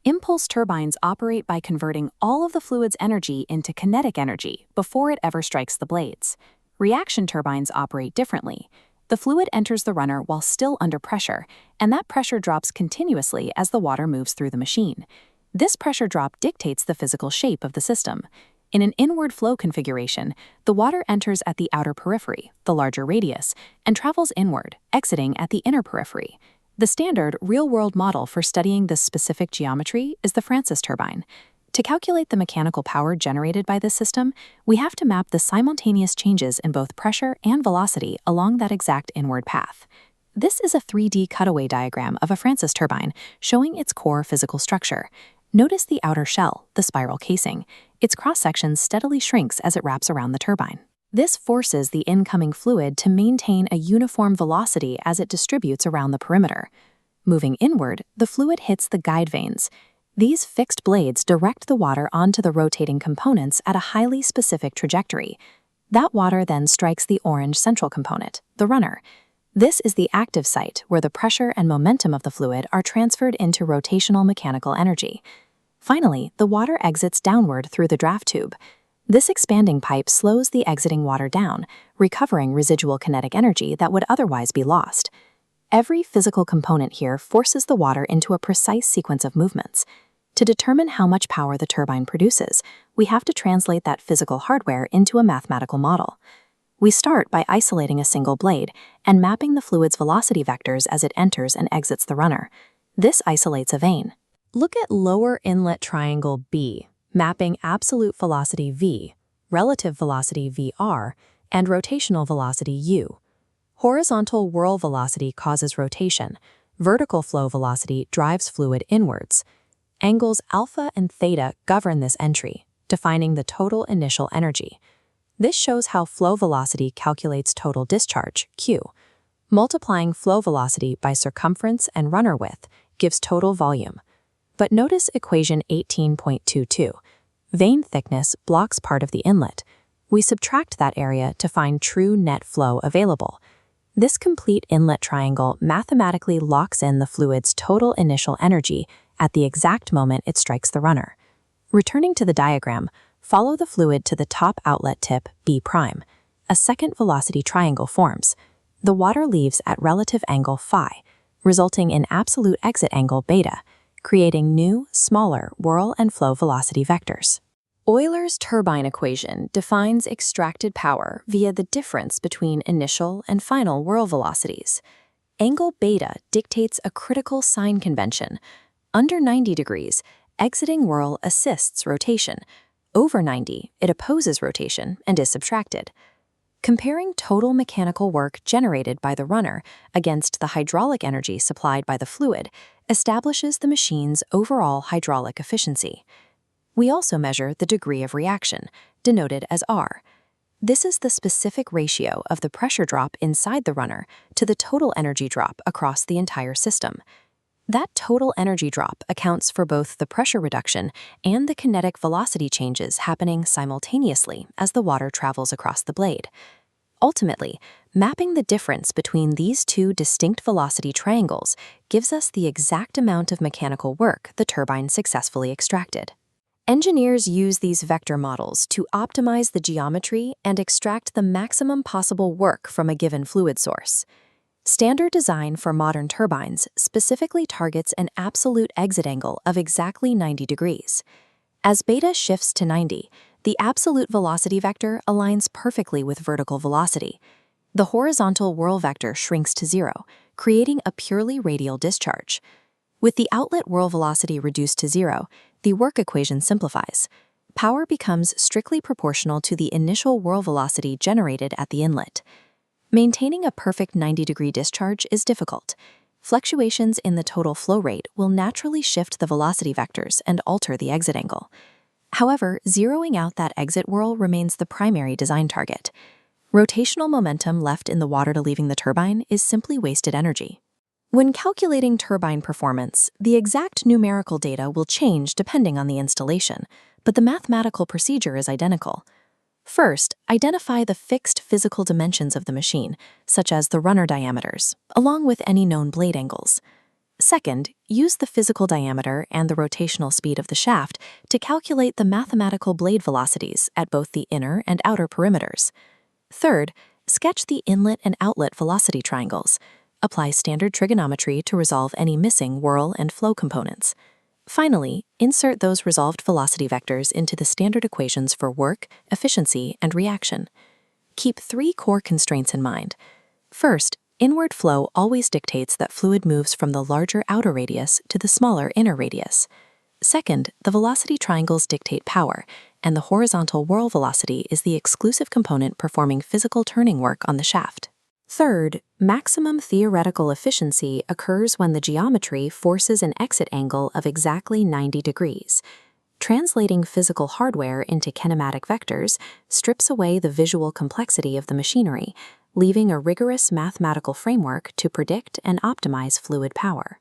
Impulse turbines operate by converting all of the fluid's energy into kinetic energy before it ever strikes the blades. Reaction turbines operate differently. The fluid enters the runner while still under pressure, and that pressure drops continuously as the water moves through the machine. This pressure drop dictates the physical shape of the system. In an inward flow configuration, the water enters at the outer periphery, the larger radius, and travels inward, exiting at the inner periphery. The standard real-world model for studying this specific geometry is the Francis turbine. To calculate the mechanical power generated by this system, we have to map the simultaneous changes in both pressure and velocity along that exact inward path. This is a 3D cutaway diagram of a Francis turbine showing its core physical structure. Notice the outer shell, the spiral casing. Its cross-section steadily shrinks as it wraps around the turbine. This forces the incoming fluid to maintain a uniform velocity as it distributes around the perimeter. Moving inward, the fluid hits the guide vanes. These fixed blades direct the water onto the rotating components at a highly specific trajectory. That water then strikes the orange central component, the runner. This is the active site where the pressure and momentum of the fluid are transferred into rotational mechanical energy. Finally, the water exits downward through the draft tube. This expanding pipe slows the exiting water down, recovering residual kinetic energy that would otherwise be lost. Every physical component here forces the water into a precise sequence of movements. To determine how much power the turbine produces, we have to translate that physical hardware into a mathematical model. We start by isolating a single blade and mapping the fluid's velocity vectors as it enters and exits the runner. This isolates a vane. Look at lower inlet triangle B, mapping absolute velocity v, relative velocity vr, and rotational velocity u. Horizontal whirl velocity causes rotation. Vertical flow velocity drives fluid inwards. Angles alpha and theta govern this entry, defining the total initial energy. This shows how flow velocity calculates total discharge, Q. Multiplying flow velocity by circumference and runner width gives total volume. But notice equation 18.22. Vane thickness blocks part of the inlet. We subtract that area to find true net flow available. This complete inlet triangle mathematically locks in the fluid's total initial energy at the exact moment it strikes the runner. Returning to the diagram, follow the fluid to the top outlet tip B'. A second velocity triangle forms. The water leaves at relative angle phi, resulting in absolute exit angle beta, creating new, smaller whirl and flow velocity vectors. Euler's turbine equation defines extracted power via the difference between initial and final whirl velocities. Angle beta dictates a critical sign convention. Under 90 degrees, exiting whirl assists rotation. Over 90, it opposes rotation and is subtracted. Comparing total mechanical work generated by the runner against the hydraulic energy supplied by the fluid establishes the machine's overall hydraulic efficiency. We also measure the degree of reaction, denoted as R. This is the specific ratio of the pressure drop inside the runner to the total energy drop across the entire system. That total energy drop accounts for both the pressure reduction and the kinetic velocity changes happening simultaneously as the water travels across the blade. Ultimately, mapping the difference between these two distinct velocity triangles gives us the exact amount of mechanical work the turbine successfully extracted. Engineers use these vector models to optimize the geometry and extract the maximum possible work from a given fluid source. Standard design for modern turbines specifically targets an absolute exit angle of exactly 90 degrees. As beta shifts to 90, the absolute velocity vector aligns perfectly with vertical velocity. The horizontal whirl vector shrinks to 0, creating a purely radial discharge. With the outlet whirl velocity reduced to 0, the work equation simplifies. Power becomes strictly proportional to the initial whirl velocity generated at the inlet. Maintaining a perfect 90-degree discharge is difficult. Fluctuations in the total flow rate will naturally shift the velocity vectors and alter the exit angle. However, zeroing out that exit whirl remains the primary design target. Rotational momentum left in the water to leaving the turbine is simply wasted energy. When calculating turbine performance, the exact numerical data will change depending on the installation, but the mathematical procedure is identical. First, identify the fixed physical dimensions of the machine, such as the runner diameters, along with any known blade angles. Second, use the physical diameter and the rotational speed of the shaft to calculate the mathematical blade velocities at both the inner and outer perimeters. Third, sketch the inlet and outlet velocity triangles. Apply standard trigonometry to resolve any missing whirl and flow components. Finally, insert those resolved velocity vectors into the standard equations for work, efficiency, and reaction. Keep 3 core constraints in mind. First, inward flow always dictates that fluid moves from the larger outer radius to the smaller inner radius. Second, the velocity triangles dictate power, and the horizontal whirl velocity is the exclusive component performing physical turning work on the shaft. Third, maximum theoretical efficiency occurs when the geometry forces an exit angle of exactly 90 degrees. Translating physical hardware into kinematic vectors strips away the visual complexity of the machinery, leaving a rigorous mathematical framework to predict and optimize fluid power.